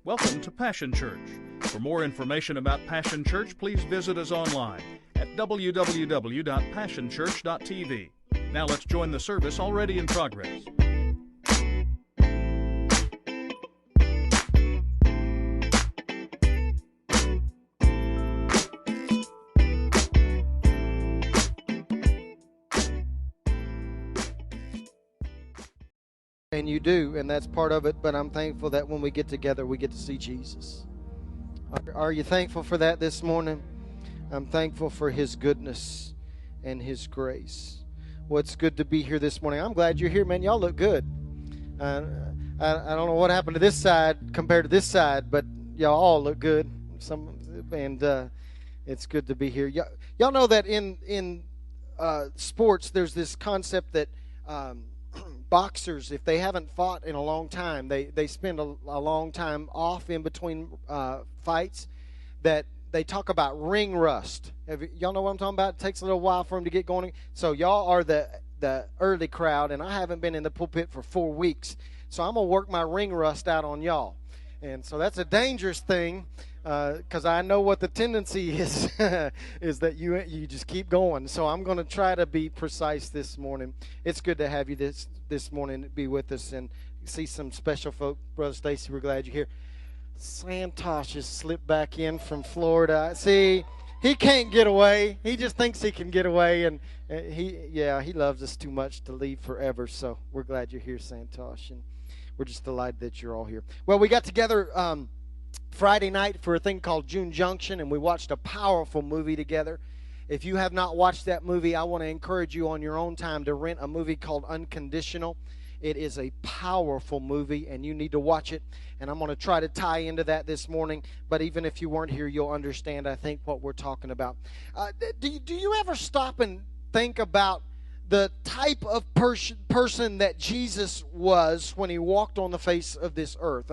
Welcome to Passion Church. For more information about Passion Church, please visit us online at www.passionchurch.tv. Now let's join the service already in progress. And you do, and that's part of it, but I'm thankful that when we get together, we get to see Jesus. Are you thankful for that this morning? I'm thankful for His goodness and His grace. Well, it's good to be here this morning. I'm glad you're here, man. Y'all look good. I don't know what happened to this side compared to this side, but y'all all look good. It's good to be here. Y'all know that in sports, there's this concept that boxers, if they haven't fought in a long time, they spend a long time off in between fights, that they talk about ring rust. Y'all know what I'm talking about? It takes a little while for them to get going. So y'all are the early crowd, and I haven't been in the pulpit for 4 weeks, so I'm going to work my ring rust out on y'all. And so that's a dangerous thing, because I know what the tendency is, is that you just keep going. So I'm going to try to be precise this morning. It's good to have you this morning to be with us and see some special folk. Brother Stacy, we're glad you're here. Santosh has slipped back in from Florida. See, he can't get away. He just thinks he can get away, and he loves us too much to leave forever. So we're glad you're here, Santosh, and we're just delighted that you're all here. Well, we got together Friday night for a thing called June Junction, and we watched a powerful movie together. If you have not watched that movie, I want to encourage you on your own time to rent a movie called Unconditional. It is a powerful movie, and you need to watch it. And I'm going to try to tie into that this morning. But even if you weren't here, you'll understand, I think, what we're talking about. Do you ever stop and think about the type of person that Jesus was when he walked on the face of this earth?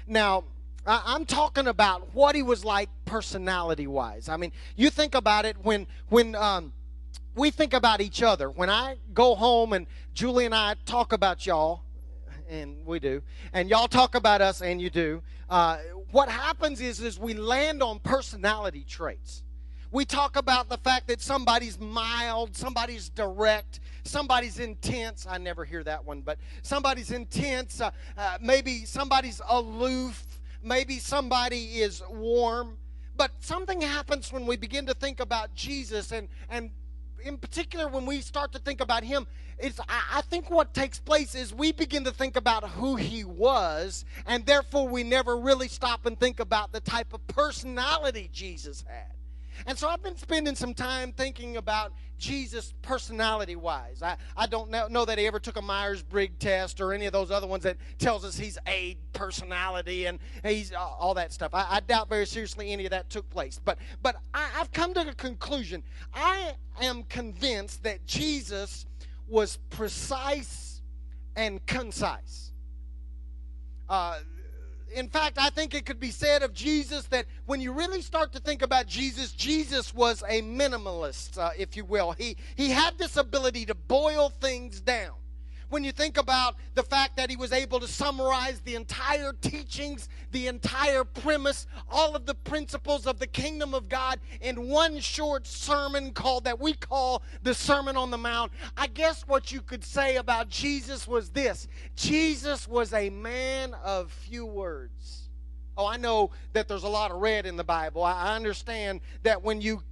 Now, I'm talking about what he was like personality-wise. I mean, you think about it when we think about each other. When I go home and Julie and I talk about y'all, and we do, and y'all talk about us, and you do, what happens is we land on personality traits. We talk about the fact that somebody's mild, somebody's direct, somebody's intense. I never hear that one, but somebody's intense. Maybe somebody's aloof. Maybe somebody is warm. But something happens when we begin to think about Jesus, and in particular when we start to think about him, I think what takes place is we begin to think about who he was, and therefore we never really stop and think about the type of personality Jesus had. And so I've been spending some time thinking about Jesus personality-wise. I don't know that he ever took a Myers-Briggs test or any of those other ones that tells us he's a personality and he's all that stuff. I doubt very seriously any of that took place. But I've come to a conclusion. I am convinced that Jesus was precise and concise. In fact, I think it could be said of Jesus that when you really start to think about Jesus, Jesus was a minimalist, if you will. He had this ability to boil things down. When you think about the fact that he was able to summarize the entire teachings, the entire premise, all of the principles of the kingdom of God in one short sermon that we call the Sermon on the Mount, I guess what you could say about Jesus was this: Jesus was a man of few words. Oh, I know that there's a lot of red in the Bible. I understand that when you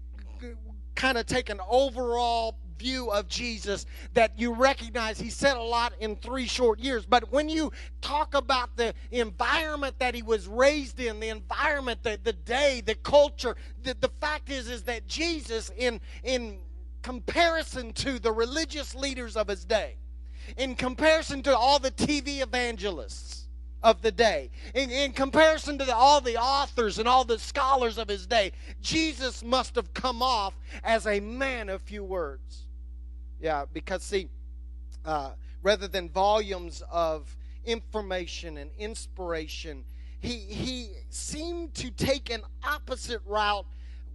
kind of take an overall view of Jesus, that you recognize he said a lot in 3 short years. But when you talk about the environment that he was raised in, the environment, the day, the culture, the fact is that Jesus, in comparison to the religious leaders of his day, in comparison to all the TV evangelists of the day, in comparison to all the authors and all the scholars of his day, Jesus must have come off as a man of few words. Yeah, because see, rather than volumes of information and inspiration, he seemed to take an opposite route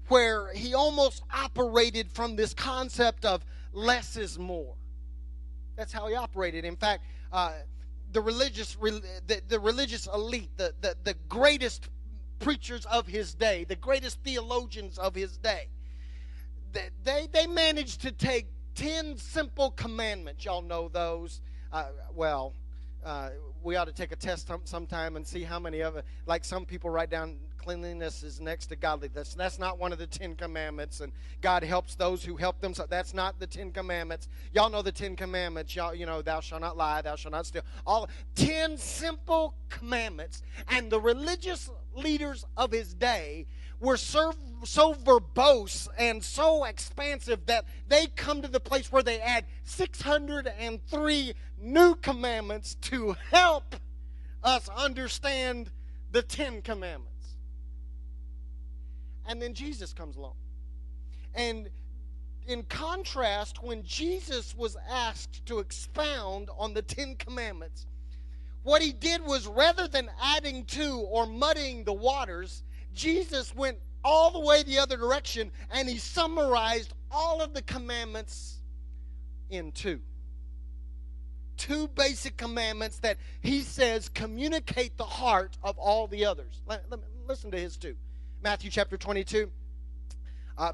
where he almost operated from this concept of less is more. That's how he operated. In fact, the religious elite, the greatest preachers of his day, the greatest theologians of his day, they managed to take 10 simple commandments. Y'all know those. We ought to take a test sometime and see how many of it. Like some people write down cleanliness is next to godliness. That's not one of the 10 commandments. And God helps those who help themselves. That's not the 10 commandments. Y'all know the 10 commandments. Y'all, thou shalt not lie, thou shalt not steal. All 10 simple commandments. And the religious leaders of his day were so verbose and so expansive that they come to the place where they add 603 new commandments to help us understand the 10 commandments. And then Jesus comes along. And in contrast, when Jesus was asked to expound on the 10 commandments, what he did was, rather than adding to or muddying the waters, Jesus went all the way the other direction, and he summarized all of the commandments in two. Two basic commandments that he says communicate the heart of all the others. Listen to his two. Matthew chapter 22,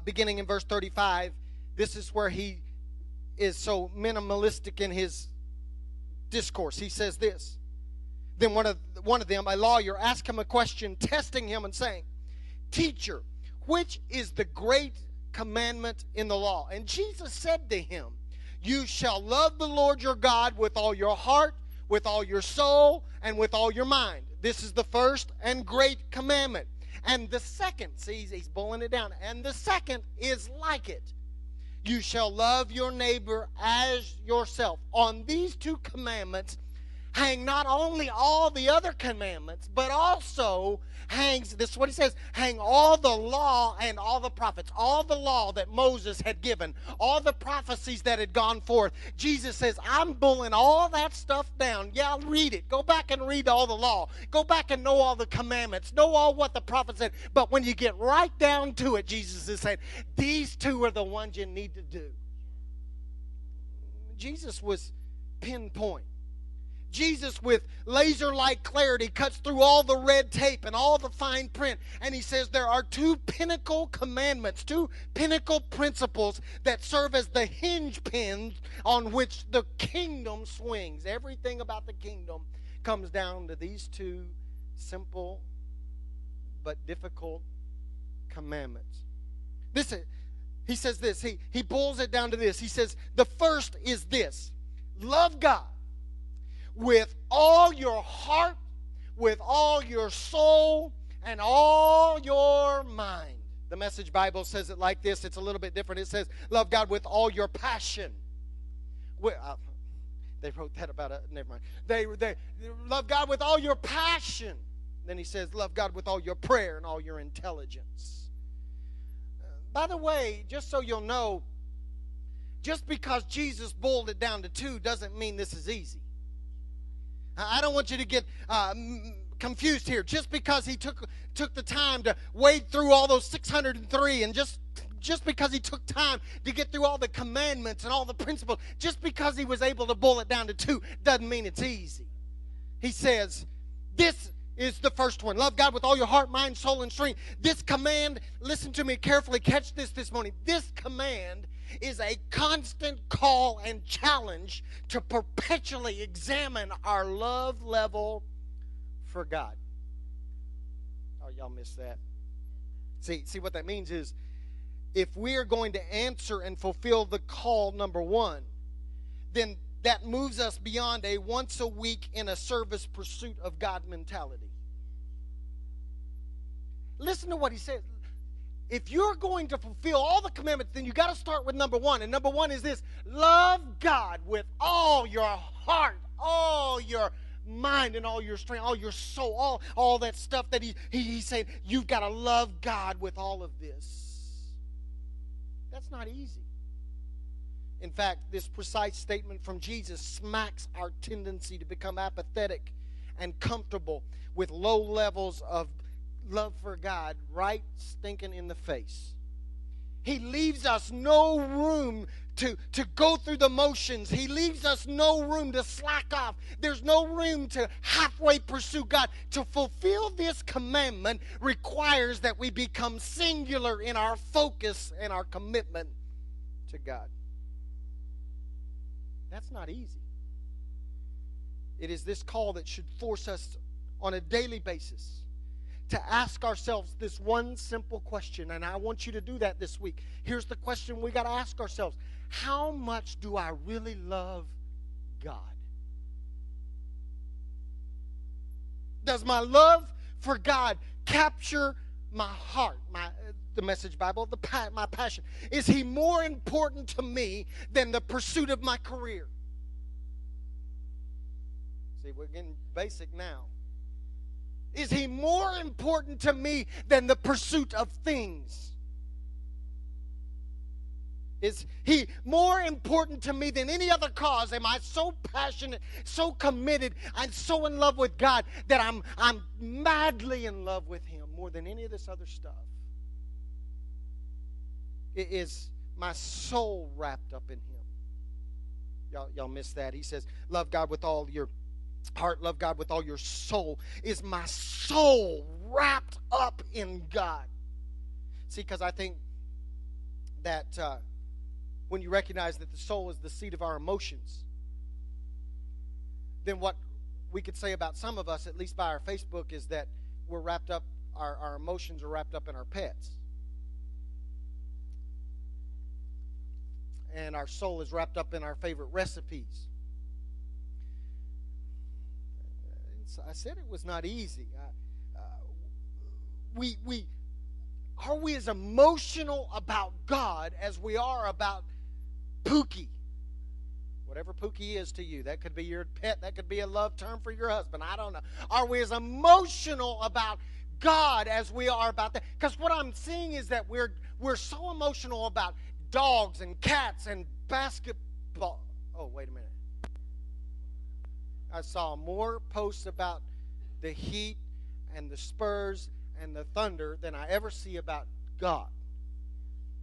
beginning in verse 35. This is where he is so minimalistic in his discourse. He says this. Then one of them, a lawyer, asked him a question, testing him and saying, "Teacher, which is the great commandment in the law?" And Jesus said to him, "You shall love the Lord your God with all your heart, with all your soul, and with all your mind. This is the first and great commandment. And the second," see, he's boiling it down, "and the second is like it. You shall love your neighbor as yourself." On these two commandments hang not only all the other commandments, but also hangs, this is what he says, hang all the law and all the prophets. All the law that Moses had given, all the prophecies that had gone forth. Jesus says, I'm pulling all that stuff down. Yeah, read it. Go back and read all the law. Go back and know all the commandments. Know all what the prophet said. But when you get right down to it, Jesus is saying, these two are the ones you need to do. Jesus was pinpoint. Jesus, with laser-like clarity, cuts through all the red tape and all the fine print. And he says there are two pinnacle commandments, two pinnacle principles that serve as the hinge pins on which the kingdom swings. Everything about the kingdom comes down to these two simple but difficult commandments. He says this. He boils it down to this. He says the first is this: love God with all your heart, with all your soul, and all your mind. The Message Bible says it like this. It's a little bit different. It says, love God with all your passion. They wrote that about it. Never mind. They love God with all your passion. Then he says, love God with all your prayer and all your intelligence. By the way, just so you'll know, just because Jesus boiled it down to two doesn't mean this is easy. I don't want you to get confused here. Just because he took the time to wade through all those 603, and just because he took time to get through all the commandments and all the principles, just because he was able to boil it down to two, doesn't mean it's easy. He says, this is the first one. Love God with all your heart, mind, soul, and strength. This command, listen to me carefully, catch this morning. This command is a constant call and challenge to perpetually examine our love level for God. Oh, y'all missed that. See what that means is, if we are going to answer and fulfill the call, number one, then that moves us beyond a once a week in a service pursuit of God mentality. Listen to what he says. If you're going to fulfill all the commandments, then you got to start with number one. And number one is this: love God with all your heart, all your mind, and all your strength, all your soul, all that stuff that he's saying. You've got to love God with all of this. That's not easy. In fact, this precise statement from Jesus smacks our tendency to become apathetic and comfortable with low levels of love for God right stinking in the face. He leaves us no room to go through the motions. He leaves us no room to slack off. There's no room to halfway pursue God. To fulfill this commandment requires that we become singular in our focus and our commitment to God. That's not easy. It is this call that should force us on a daily basis to ask ourselves this one simple question, and I want you to do that this week. Here's the question we got to ask ourselves. How much do I really love God? Does my love for God capture my heart, the Message Bible, my passion? Is He more important to me than the pursuit of my career? See, we're getting basic now. Is He more important to me than the pursuit of things? Is He more important to me than any other cause? Am I so passionate, so committed, and so in love with God that I'm madly in love with Him more than any of this other stuff? Is my soul wrapped up in Him? Y'all missed that. He says, love God with all your heart, love God with all your soul. Is my soul wrapped up in God? See, because I think that when you recognize that the soul is the seat of our emotions, then what we could say about some of us, at least by our Facebook, is that we're wrapped up, our emotions are wrapped up in our pets. And our soul is wrapped up in our favorite recipes. I said it was not easy. Are we as emotional about God as we are about Pookie? Whatever Pookie is to you. That could be your pet. That could be a love term for your husband. I don't know. Are we as emotional about God as we are about that? Because what I'm seeing is that we're so emotional about dogs and cats and basketball. Oh, wait a minute. I saw more posts about the Heat and the Spurs and the Thunder than I ever see about God.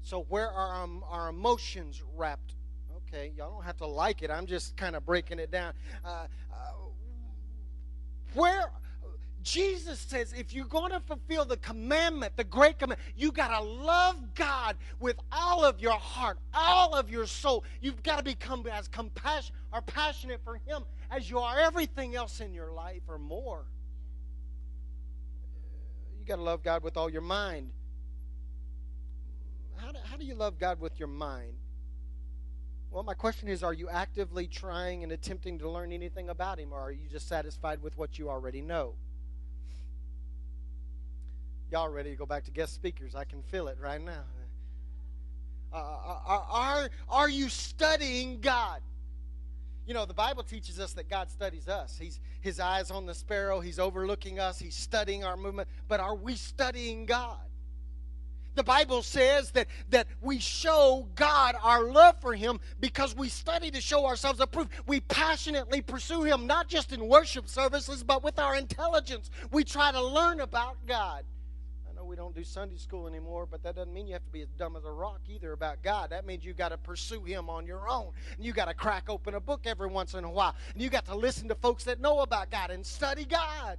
So where are our emotions wrapped? Okay, y'all don't have to like it. I'm just kind of breaking it down. Where Jesus says if you're going to fulfill the commandment, the great commandment, you got to love God with all of your heart, all of your soul. You've got to become as compassionate or passionate for Him as you are everything else in your life or more. You got to love God with all your mind. How do you love God with your mind? Well, my question is, are you actively trying and attempting to learn anything about Him, or are you just satisfied with what you already know? Y'all ready to go back to guest speakers? I can feel it right now. Are you studying God? You know, the Bible teaches us that God studies us. His eyes on the sparrow. He's overlooking us. He's studying our movement. But are we studying God? The Bible says that we show God our love for Him because we study to show ourselves approved. We passionately pursue Him, not just in worship services, but with our intelligence. We try to learn about God. I know we don't do Sunday school anymore, but that doesn't mean you have to be as dumb as a rock either about God. That means you got to pursue Him on your own. And you got to crack open a book every once in a while. And you got to listen to folks that know about God and study God.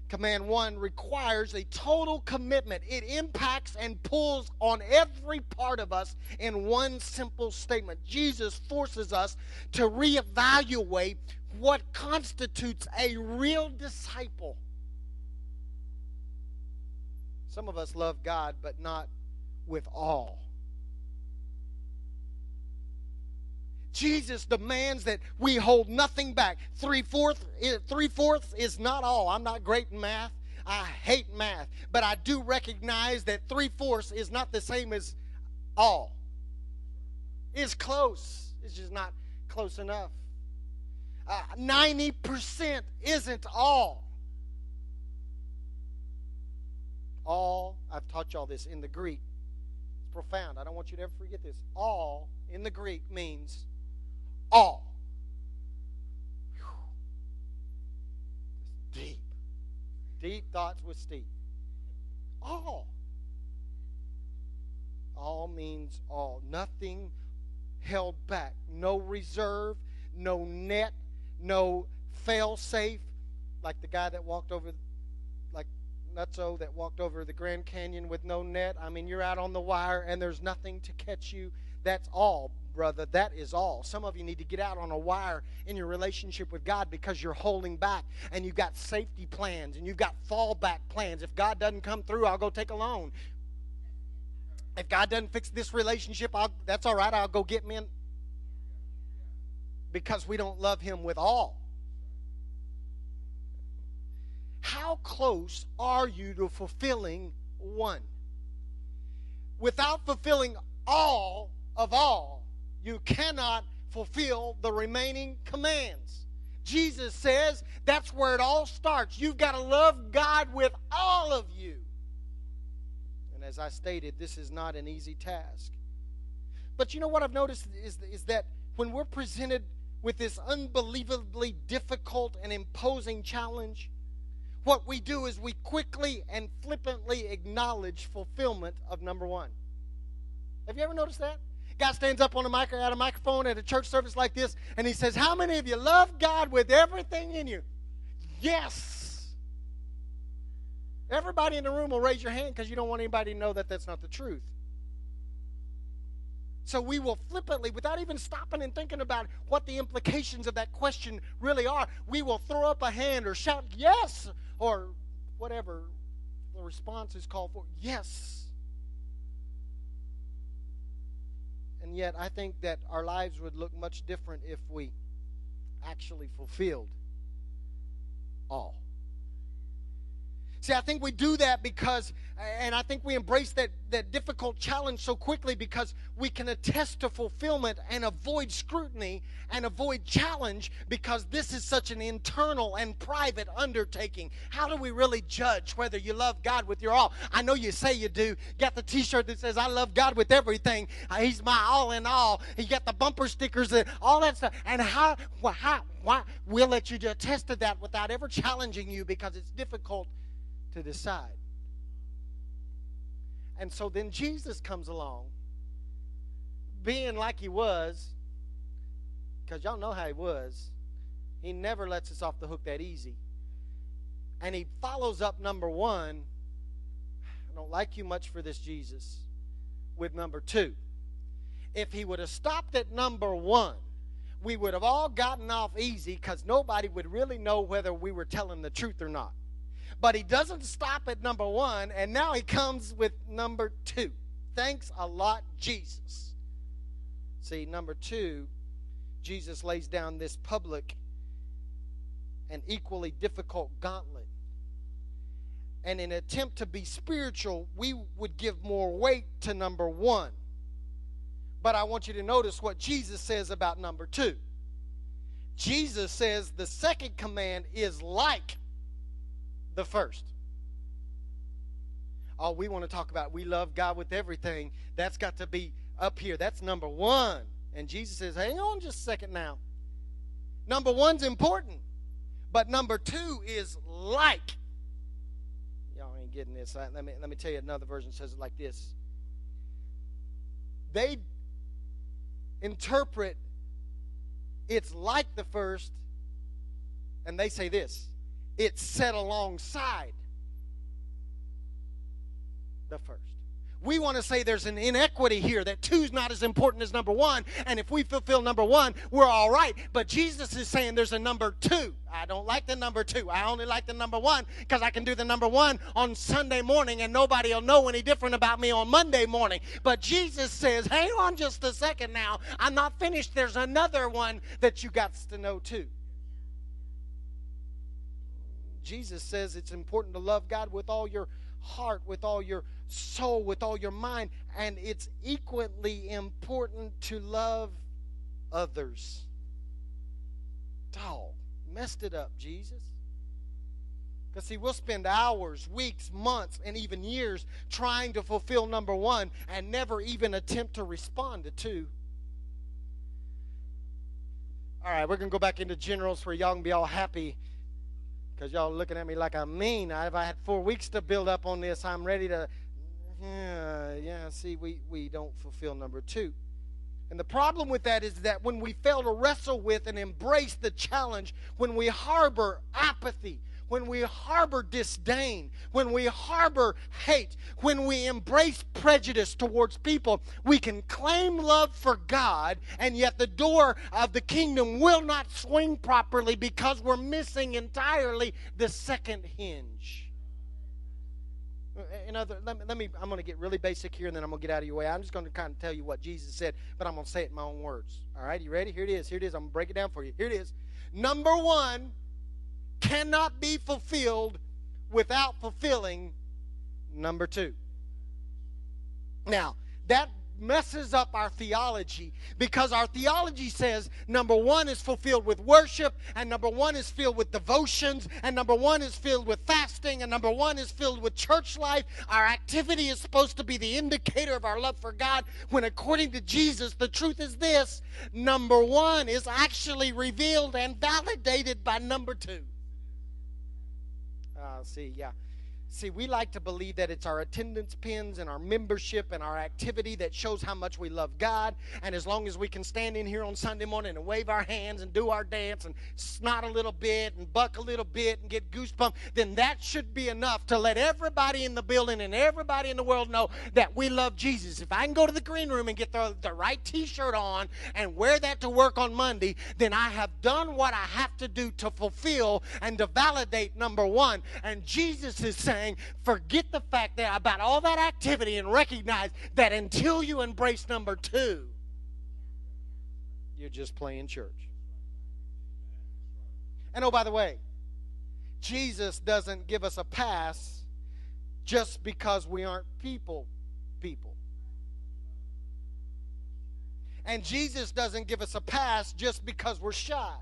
Command 1 requires a total commitment. It impacts and pulls on every part of us in one simple statement. Jesus forces us to reevaluate what constitutes a real disciple. Some of us love God, but not with all. Jesus demands that we hold nothing back. Three-fourths is not all. I'm not great in math. I hate math. But I do recognize that 3/4 is not the same as all. It's close. It's just not close enough. 90% isn't all. All, I've taught y'all this in the Greek. It's profound. I don't want you to ever forget this. All in the Greek means all. Deep. Deep thoughts with Steve. All. all means all. Nothing held back. No reserve, no net, no fail-safe. Like the guy that walked over, like Nutso that walked over the Grand Canyon with no net. I mean, you're out on the wire and there's nothing to catch you. That's all, brother. That is all. Some of you need to get out on a wire in your relationship with God because you're holding back, and you've got safety plans and you've got fallback plans. If God doesn't come through, I'll go take a loan. If God doesn't fix this relationship, that's all right. I'll go get me in. Because we don't love Him with all. How close are you to fulfilling one? Without fulfilling all of all, you cannot fulfill the remaining commands. Jesus says that's where it all starts. You've got to love God with all of you. And as I stated, this is not an easy task. But you know what I've noticed is that when we're presented with this unbelievably difficult and imposing challenge, what we do is we quickly and flippantly acknowledge fulfillment of number one. Have you ever noticed that? Guy stands up on at a microphone at a church service like this, and he says, how many of you love God with everything in you? Yes. Everybody in the room will raise your hand because you don't want anybody to know that that's not the truth. So we will flippantly, without even stopping and thinking about what the implications of that question really are, we will throw up a hand or shout yes, or whatever the response is called for. Yes. And yet I think that our lives would look much different if we actually fulfilled all. See, I think we do that because, and I think we embrace that difficult challenge so quickly because we can attest to fulfillment and avoid scrutiny and avoid challenge because this is such an internal and private undertaking. How do we really judge whether you love God with your all? I know you say you do. Got the t-shirt that says, I love God with everything. He's my all in all. You got the bumper stickers and all that stuff. And why we'll let you attest to that without ever challenging you because it's difficult to decide. And so then Jesus comes along, being like He was, because y'all know how He was. He never lets us off the hook that easy. And He follows up number one, I don't like you much for this, Jesus, with number two. If He would have stopped at number one, we would have all gotten off easy because nobody would really know whether we were telling the truth or not. But He doesn't stop at number one, and now He comes with number two. Thanks a lot, Jesus. See, number two, Jesus lays down this public and equally difficult gauntlet. And in an attempt to be spiritual, we would give more weight to number one. But I want you to notice what Jesus says about number two. Jesus says the second command is like the first. Oh, we want to talk about we love God with everything. That's got to be up here. That's number one. And Jesus says, hang on just a second now. Number one's important, but number two is like. Y'all ain't getting this. Let me tell you, another version says it like this. They interpret it's like the first, and they say this. It's set alongside the first. We want to say there's an inequity here, that two's not as important as number one, and if we fulfill number one, we're all right. But Jesus is saying there's a number two. I don't like the number two. I only like the number one because I can do the number one on Sunday morning and nobody will know any different about me on Monday morning. But Jesus says, hang on just a second now. I'm not finished. There's another one that you got to know too. Jesus says it's important to love God with all your heart, with all your soul, with all your mind, and it's equally important to love others. Dog, messed it up, Jesus. Because see, we'll spend hours, weeks, months, and even years trying to fulfill number one and never even attempt to respond to two. All right, we're going to go back into generals where y'all can be all happy. Because y'all looking at me like I'm mean. If I had 4 weeks to build up on this, I'm ready to, See, we don't fulfill number 2. And the problem with that is that when we fail to wrestle with and embrace the challenge, when we harbor apathy, when we harbor disdain, when we harbor hate, when we embrace prejudice towards people, we can claim love for God, and yet the door of the kingdom will not swing properly because we're missing entirely the second hinge. I'm going to get really basic here, and then I'm going to get out of your way. I'm just going to kind of tell you what Jesus said, but I'm going to say it in my own words. All right, you ready? Here it is. I'm going to break it down for you. Here it is. Number 1 cannot be fulfilled without fulfilling number 2. Now, that messes up our theology, because our theology says number 1 is fulfilled with worship, and number 1 is filled with devotions, and number 1 is filled with fasting, and number 1 is filled with church life. Our activity is supposed to be the indicator of our love for God, when according to Jesus, the truth is this: number 1 is actually revealed and validated by number 2. See, we like to believe that it's our attendance pins and our membership and our activity that shows how much we love God. And as long as we can stand in here on Sunday morning and wave our hands and do our dance and snot a little bit and buck a little bit and get goosebumps, then that should be enough to let everybody in the building and everybody in the world know that we love Jesus. If I can go to the green room and get the right T-shirt on and wear that to work on Monday, then I have done what I have to do to fulfill and to validate number 1. And Jesus is saying, forget the fact that about all that activity and recognize that until you embrace number 2, you're just playing church. And oh, by the way, Jesus doesn't give us a pass just because we aren't people. And Jesus doesn't give us a pass just because we're shy.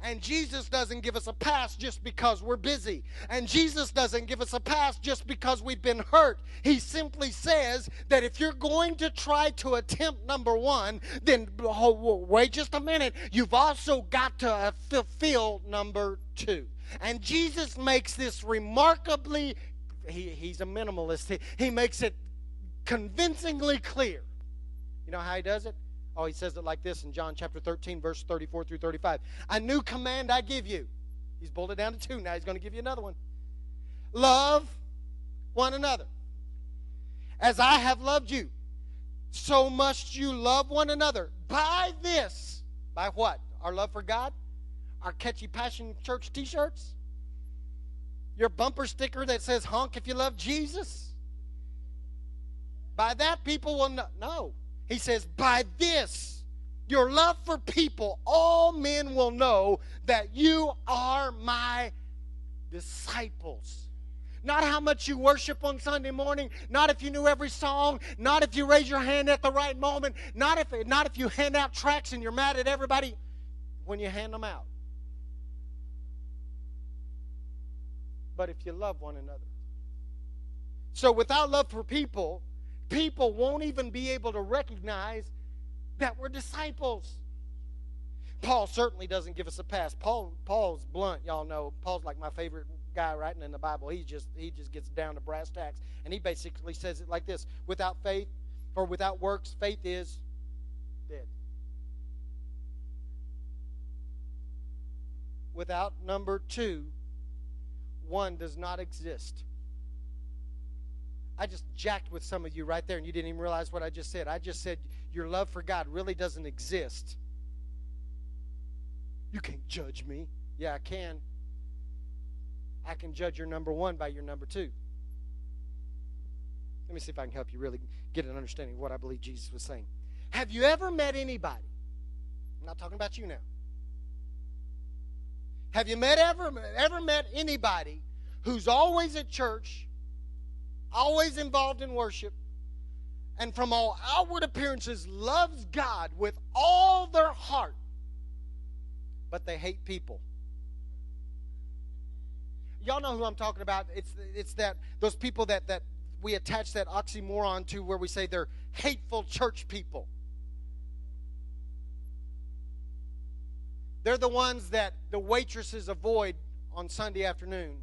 And Jesus doesn't give us a pass just because we're busy. And Jesus doesn't give us a pass just because we've been hurt. He simply says that if you're going to try to attempt number 1, then wait just a minute. You've also got to fulfill number 2. And Jesus makes this remarkably, he's a minimalist. He makes it convincingly clear. You know how he does it? Oh, he says it like this in John chapter 13, verse 34 through 35. A new command I give you. He's boiled it down to 2. Now he's going to give you another one. Love one another. As I have loved you, so must you love one another. By this, by what? Our love for God? Our catchy Passion Church T-shirts? Your bumper sticker that says honk if you love Jesus? By that people will know. No. He says, by this, your love for people, all men will know that you are my disciples. Not how much you worship on Sunday morning, not if you knew every song, not if you raise your hand at the right moment, not if you hand out tracts and you're mad at everybody when you hand them out. But if you love one another. So without love for people, people won't even be able to recognize that we're disciples. Paul certainly doesn't give us a pass. Paul's blunt, y'all know. Paul's like my favorite guy writing in the Bible. He just gets down to brass tacks. And he basically says it like this: without faith, or without works, faith is dead. Without number 2, 1 does not exist. I just jacked with some of you right there, and you didn't even realize what I just said. I just said your love for God really doesn't exist. You can't judge me. Yeah, I can. I can judge your number 1 by your number 2. Let me see if I can help you really get an understanding of what I believe Jesus was saying. Have you ever met anybody? I'm not talking about you now. Have you ever met anybody who's always at church, always involved in worship, and from all outward appearances loves God with all their heart, but they hate people? Y'all know who I'm talking about. It's that those people that we attach that oxymoron to, where we say they're hateful church people. They're the ones that the waitresses avoid on Sunday afternoon.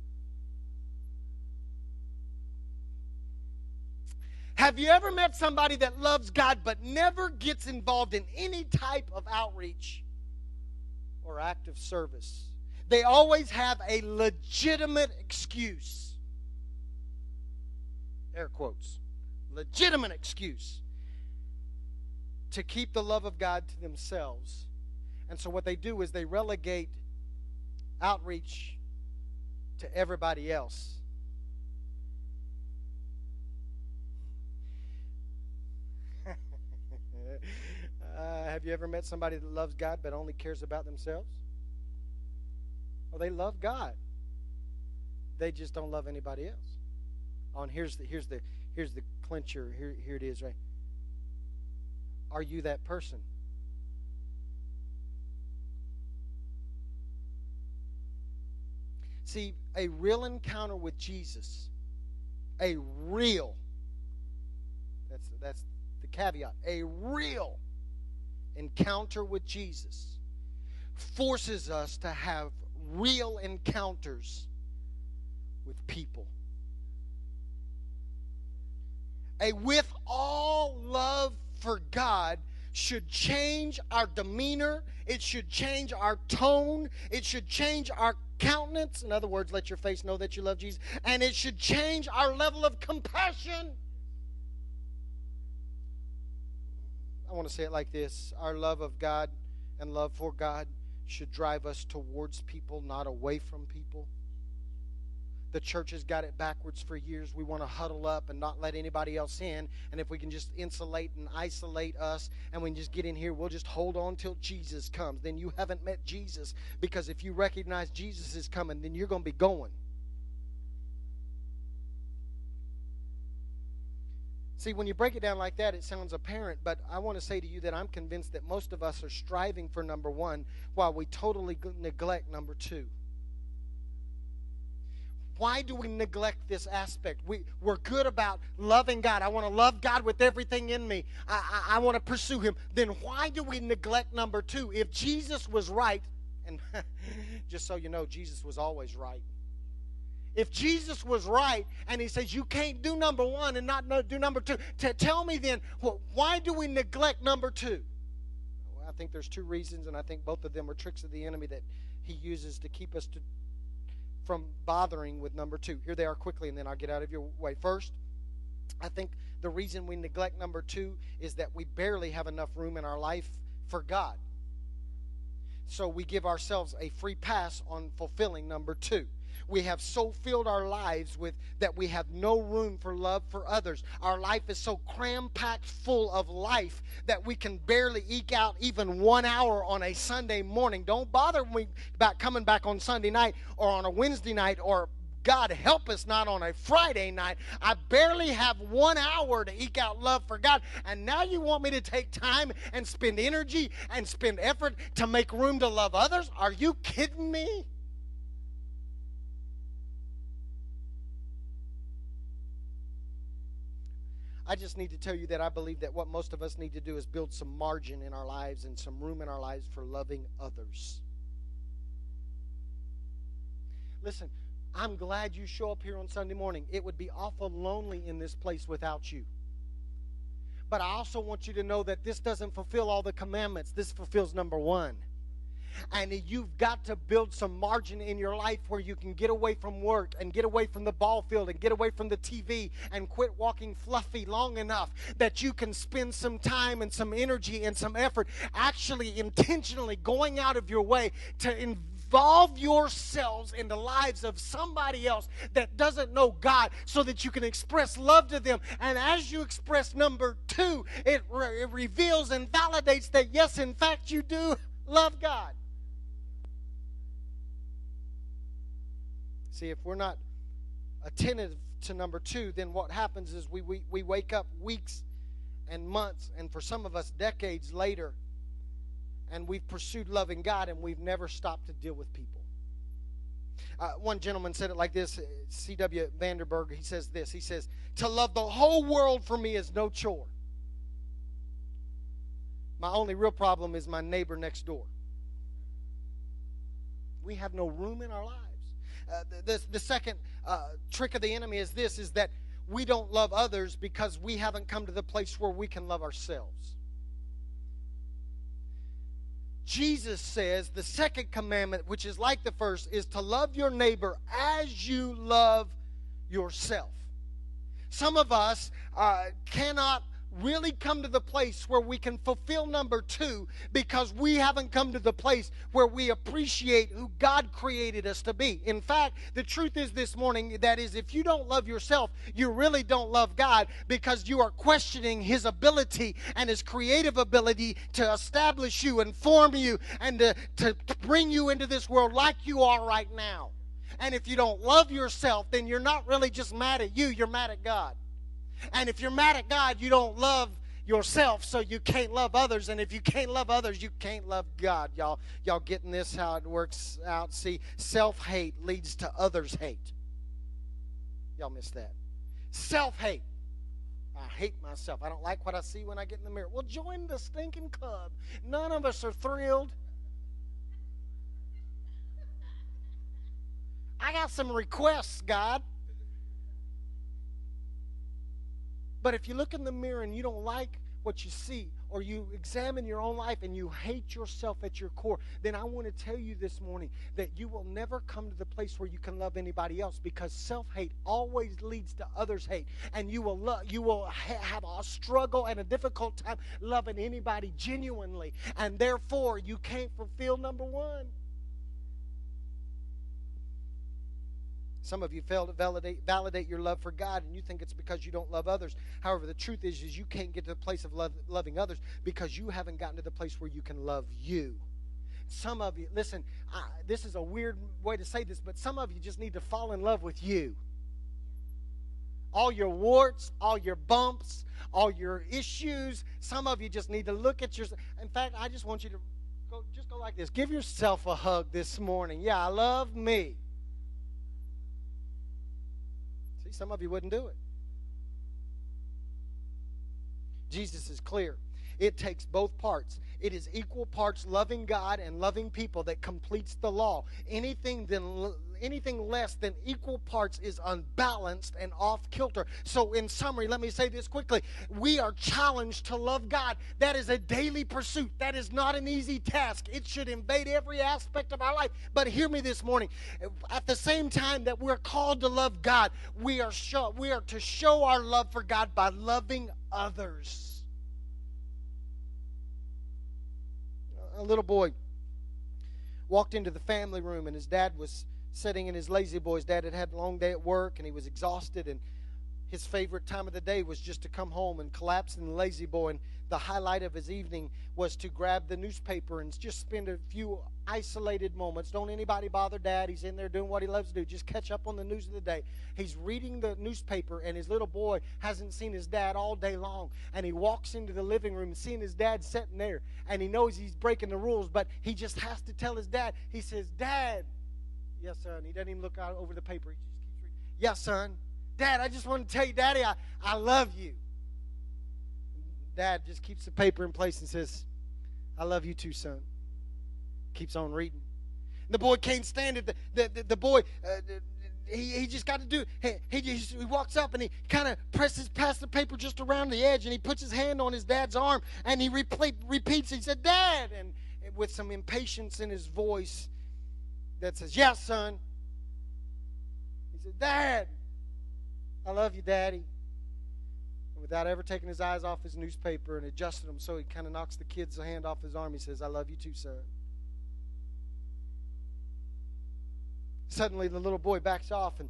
Have you ever met somebody that loves God but never gets involved in any type of outreach or act of service? They always have a legitimate excuse. Air quotes. Legitimate excuse to keep the love of God to themselves. And so what they do is they relegate outreach to everybody else. Have you ever met somebody that loves God but only cares about themselves? Well, they love God. They just don't love anybody else. Oh, and here's the clincher. Here it is, right? Are you that person? See, a real encounter with Jesus, that's the caveat, a real encounter with Jesus forces us to have real encounters with people. A with all love for God should change our demeanor. It should change our tone. It should change our countenance. In other words, let your face know that you love Jesus. And it should change our level of compassion. I want to say it like this. Our love of God and love for God should drive us towards people, not away from people. The church has got it backwards for years. We want to huddle up and not let anybody else in. And if we can just insulate and isolate us and we can just get in here, we'll just hold on till Jesus comes. Then you haven't met Jesus, because if you recognize Jesus is coming, then you're going to be going. See, when you break it down like that, it sounds apparent, but I want to say to you that I'm convinced that most of us are striving for number one while we totally neglect number two. Why do we neglect this aspect? We're good about loving God. I want to love God with everything in me. I want to pursue Him. Then why do we neglect number two? If Jesus was right, and just so you know, Jesus was always right. If Jesus was right and He says you can't do number one and not do number two, tell me then, well, why do we neglect number two? Well, I think there's two reasons, and I think both of them are tricks of the enemy that he uses to keep us from bothering with number two. Here they are quickly, and then I'll get out of your way. First, I think the reason we neglect number two is that we barely have enough room in our life for God. So we give ourselves a free pass on fulfilling number two. We have so filled our lives with that we have no room for love for others. Our life is so cram-packed full of life that we can barely eke out even 1 hour on a Sunday morning. Don't bother me about coming back on Sunday night or on a Wednesday night, or God help us, not on a Friday night. I barely have 1 hour to eke out love for God. And now you want me to take time and spend energy and spend effort to make room to love others? Are you kidding me? I just need to tell you that I believe that what most of us need to do is build some margin in our lives and some room in our lives for loving others. Listen, I'm glad you show up here on Sunday morning. It would be awful lonely in this place without you. But I also want you to know that this doesn't fulfill all the commandments. This fulfills number one. And you've got to build some margin in your life where you can get away from work and get away from the ball field and get away from the TV and quit walking fluffy long enough that you can spend some time and some energy and some effort actually intentionally going out of your way to involve yourselves in the lives of somebody else that doesn't know God, so that you can express love to them. And as you express number two, it reveals and validates that yes, in fact, you do love God. See, if we're not attentive to number two, then what happens is we wake up weeks and months, and for some of us decades later, and we've pursued loving God and we've never stopped to deal with people. One gentleman said it like this, C.W. Vanderberg. He says this. He says, "To love the whole world for me is no chore. My only real problem is my neighbor next door." We have no room in our lives. The second trick of the enemy is this, is that we don't love others because we haven't come to the place where we can love ourselves. Jesus says the second commandment, which is like the first, is to love your neighbor as you love yourself. Some of us cannot really come to the place where we can fulfill number 2 because we haven't come to the place where we appreciate who God created us to be. In fact, the truth is this morning, that is, if you don't love yourself, you really don't love God, because you are questioning His ability and His creative ability to establish you and form you and to bring you into this world like you are right now. And if you don't love yourself, then you're not really just mad at you, you're mad at God. And if you're mad at God, you don't love yourself, so you can't love others. And if you can't love others, you can't love God. Y'all getting this, how it works out? See, self-hate leads to others' hate. Y'all missed that. Self-hate. I hate myself. I don't like what I see when I get in the mirror. Well, join the stinking club. None of us are thrilled. I got some requests, God. But if you look in the mirror and you don't like what you see, or you examine your own life and you hate yourself at your core, then I want to tell you this morning that you will never come to the place where you can love anybody else, because self-hate always leads to others' hate. And you will have a struggle and a difficult time loving anybody genuinely. And therefore, you can't fulfill number 1. Some of you fail to validate your love for God, and you think it's because you don't love others. However, the truth is you can't get to the place of loving others because you haven't gotten to the place where you can love you. Some of you, listen, this is a weird way to say this, but some of you just need to fall in love with you. All your warts, all your bumps, all your issues. Some of you just need to look at yourself. In fact, I just want you to go like this. Give yourself a hug this morning. Yeah, I love me. See, some of you wouldn't do it. Jesus is clear. It takes both parts. It is equal parts loving God and loving people that completes the law. Anything less than equal parts is unbalanced and off kilter. So in summary, let me say this quickly. We are challenged to love God. That is a daily pursuit. That is not an easy task. It should invade every aspect of our life. But hear me this morning. At the same time that we're called to love God, we are to show our love for God by loving others. A little boy walked into the family room, and his dad was sitting in his lazy boy. His dad had had a long day at work, and he was exhausted, and his favorite time of the day was just to come home and collapse in the lazy boy. And the highlight of his evening was to grab the newspaper and just spend a few isolated moments. Don't anybody bother Dad. He's in there doing what he loves to do. Just catch up on the news of the day. He's reading the newspaper, and his little boy hasn't seen his dad all day long. And he walks into the living room and seeing his dad sitting there, and he knows he's breaking the rules, but he just has to tell his dad. He says, "Dad." "Yes, son." He doesn't even look out over the paper. He just keeps reading. "Yes, son." "Dad, I just want to tell you, Daddy, I love you." Dad just keeps the paper in place and says, "I love you too, son." Keeps on reading. And the boy can't stand it. The boy, he just got to do it. He walks up and he kind of presses past the paper just around the edge, and he puts his hand on his dad's arm, and he repeats. He said, "Dad," and with some impatience in his voice that says, "Yes, son." He said, "Dad, I love you, Daddy." And without ever taking his eyes off his newspaper and adjusting them so he kind of knocks the kid's hand off his arm, he says, "I love you too, son." Suddenly the little boy backs off, and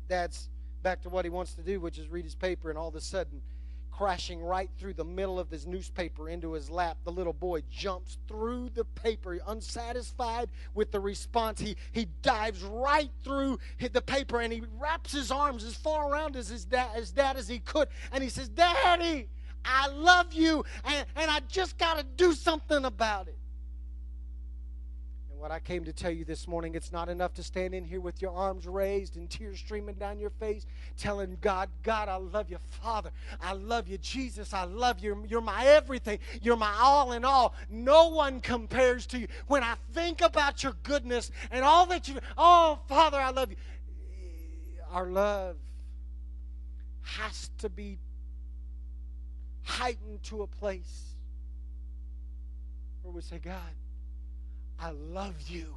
Dad's back to what he wants to do, which is read his paper. And all of a sudden, crashing right through the middle of his newspaper into his lap, the little boy jumps through the paper, unsatisfied with the response. He dives right through the paper, and he wraps his arms as far around his dad as he could, and he says, "Daddy, I love you, and I just got to do something about it." What I came to tell you this morning, it's not enough to stand in here with your arms raised and tears streaming down your face, telling God, "God, I love you. Father, I love you. Jesus, I love you. You're my everything. You're my all in all." No one compares to you. When I think about your goodness and all that you, oh, Father, I love you. Our love has to be heightened to a place where we say, God, I love you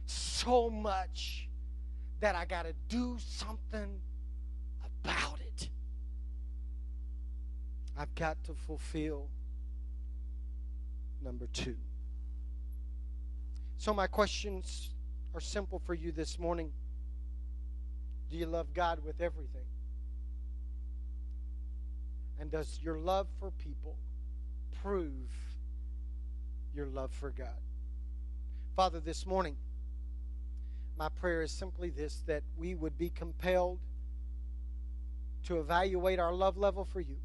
so much that I got to do something about it. I've got to fulfill number 2. So my questions are simple for you this morning. Do you love God with everything? And does your love for people prove your love for God? Father, this morning, my prayer is simply this, that we would be compelled to evaluate our love level for you.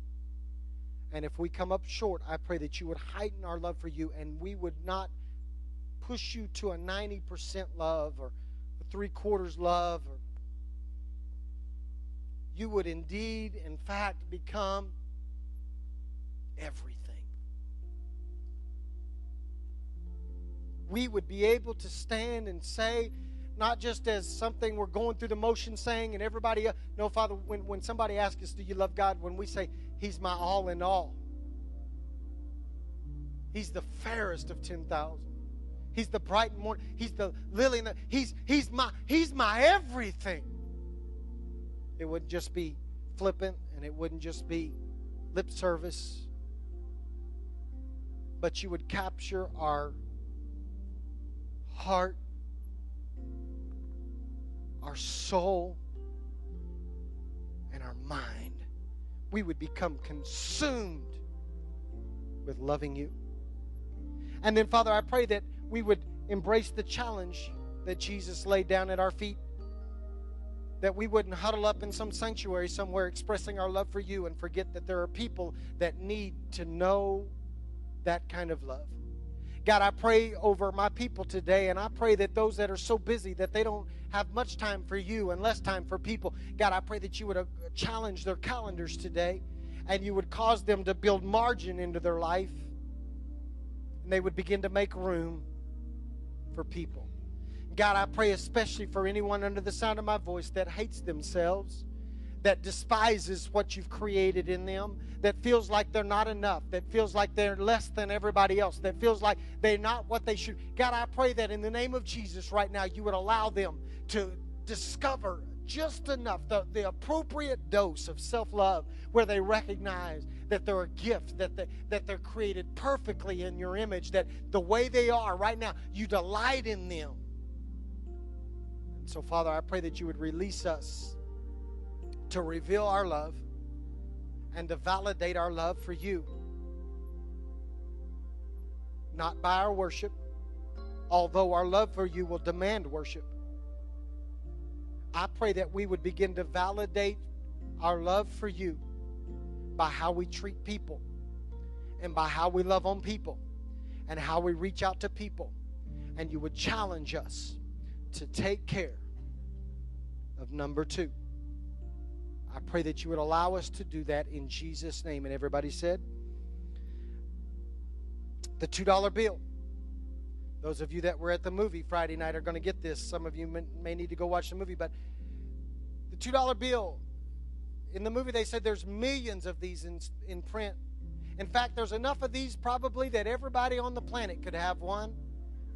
And if we come up short, I pray that you would heighten our love for you, and we would not push you to a 90% love or a 3/4 love. Or you would indeed, in fact, become everything. We would be able to stand and say, not just as something we're going through the motion saying, and everybody else. No, Father, when somebody asks us, do you love God? When we say, He's my all in all. He's the fairest of 10,000. He's the bright and morning. He's the lily. He's my everything. It wouldn't just be flippant, and it wouldn't just be lip service, but you would capture our heart, our soul, and our mind. We would become consumed with loving you. And then, Father, I pray that we would embrace the challenge that Jesus laid down at our feet, that we wouldn't huddle up in some sanctuary somewhere expressing our love for you and forget that there are people that need to know that kind of love. God, I pray over my people today, and I pray that those that are so busy that they don't have much time for you and less time for people, God, I pray that you would challenge their calendars today, and you would cause them to build margin into their life, and they would begin to make room for people. God, I pray especially for anyone under the sound of my voice that hates themselves, that despises what you've created in them, that feels like they're not enough, that feels like they're less than everybody else, that feels like they're not what they should. God, I pray that in the name of Jesus right now, you would allow them to discover just enough, the appropriate dose of self-love, where they recognize that they're a gift, that they're created perfectly in your image, that the way they are right now, you delight in them. And so, Father, I pray that you would release us to reveal our love and to validate our love for you. Not by our worship, although our love for you will demand worship. I pray that we would begin to validate our love for you by how we treat people, and by how we love on people, and how we reach out to people. And you would challenge us to take care of number 2. I pray that you would allow us to do that in Jesus' name. And everybody said, the $2 bill. Those of you that were at the movie Friday night are going to get this. Some of you may need to go watch the movie. But the $2 bill, in the movie they said there's millions of these in print. In fact, there's enough of these probably that everybody on the planet could have one.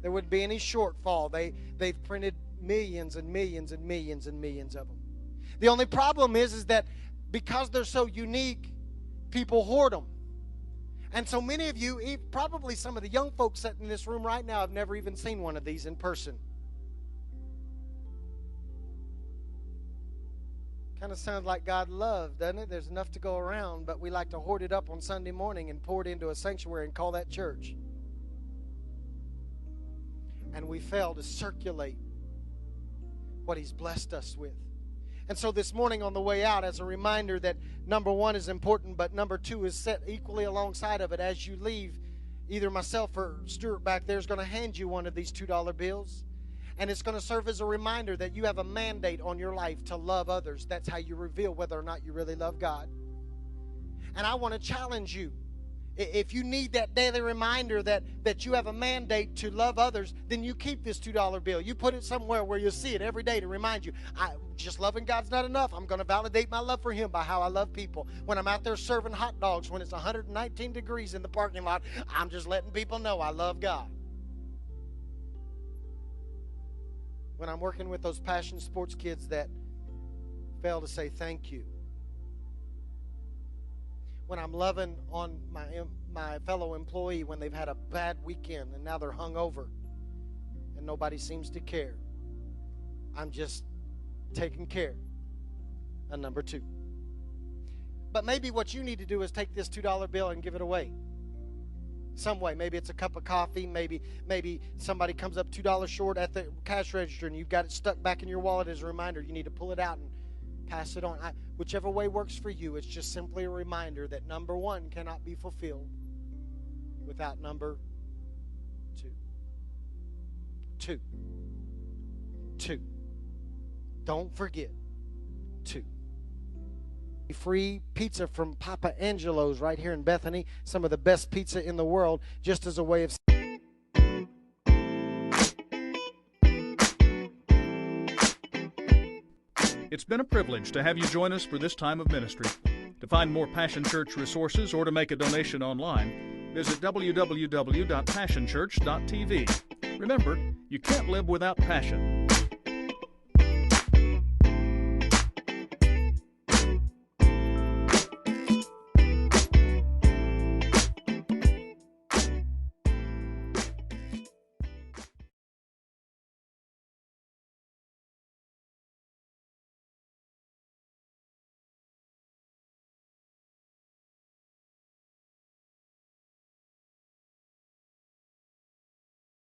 There wouldn't be any shortfall. They've printed millions and millions and millions and millions of them. The only problem is that because they're so unique, people hoard them. And so many of you, probably some of the young folks sitting in this room right now, have never even seen one of these in person. Kind of sounds like God love, doesn't it? There's enough to go around, but we like to hoard it up on Sunday morning and pour it into a sanctuary and call that church. And we fail to circulate what He's blessed us with. And so this morning on the way out, as a reminder that number 1 is important, but number 2 is set equally alongside of it. As you leave, either myself or Stuart back there is going to hand you one of these $2 bills. And it's going to serve as a reminder that you have a mandate on your life to love others. That's how you reveal whether or not you really love God. And I want to challenge you. If you need that daily reminder that you have a mandate to love others, then you keep this $2 bill. You put it somewhere where you'll see it every day to remind you, just loving God's not enough. I'm going to validate my love for Him by how I love people. When I'm out there serving hot dogs when it's 119 degrees in the parking lot, I'm just letting people know I love God. When I'm working with those passion sports kids that fail to say thank you. When I'm loving on my fellow employee when they've had a bad weekend and now they're hungover and nobody seems to care. I'm just taking care of number 2. But maybe what you need to do is take this $2 bill and give it away. Some way. Maybe it's a cup of coffee. Maybe somebody comes up $2 short at the cash register and you've got it stuck back in your wallet as a reminder. You need to pull it out and pass it on. Whichever way works for you, it's just simply a reminder that number 1 cannot be fulfilled without number 2. 2. Don't forget 2. Free pizza from Papa Angelo's right here in Bethany. Some of the best pizza in the world, just as a way of... It's been a privilege to have you join us for this time of ministry. To find more Passion Church resources or to make a donation online, visit www.passionchurch.tv. Remember, you can't live without passion.